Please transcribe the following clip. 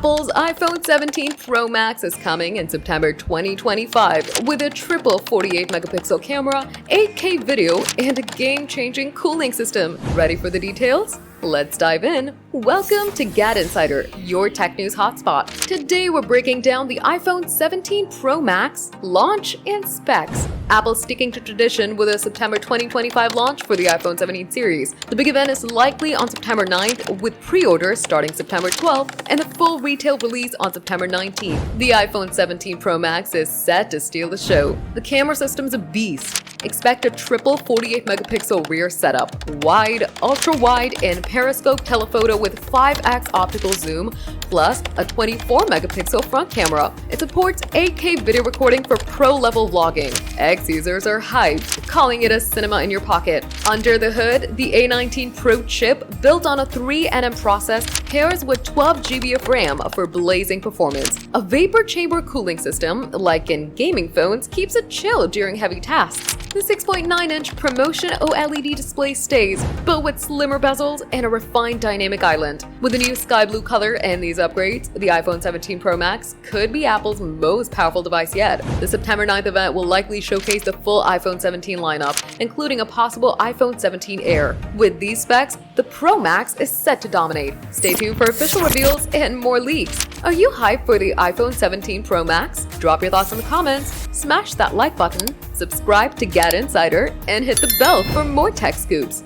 Apple's iPhone 17 Pro Max is coming in September 2025 with a triple 48-megapixel camera, 8K video, and a game-changing cooling system. Ready for the details? Let's dive in. Welcome to GadInsider, your tech news hotspot. Today we're breaking down the iPhone 17 Pro Max launch and specs. Apple's sticking to tradition with a September 2025 launch for the iPhone 17 series. The big event is likely on September 9th, with pre-orders starting September 12th and a full retail release on September 19th. The iPhone 17 Pro Max is set to steal the show. The camera system's a beast. Expect a triple 48-megapixel rear setup, wide, ultra-wide, and periscope telephoto with 5x optical zoom, plus a 24-megapixel front camera. It supports 8K video recording for pro-level vlogging. Ex-users are hyped, calling it a cinema in your pocket. Under the hood, the A19 Pro chip, built on a 3nm process, pairs with 12 GB of RAM for blazing performance. A vapor-chamber cooling system, like in gaming phones, keeps it chill during heavy tasks. The 6.9-inch promotion OLED display stays, but with slimmer bezels and a refined dynamic island. With a new sky blue color and these upgrades, the iPhone 17 Pro Max could be Apple's most powerful device yet. The September 9th event will likely showcase the full iPhone 17 lineup, including a possible iPhone 17 Air. With these specs, the Pro Max is set to dominate. Stay tuned for official reveals and more leaks. Are you hyped for the iPhone 17 Pro Max? Drop your thoughts in the comments, smash that like button, subscribe to GadInsider, and hit the bell for more tech scoops.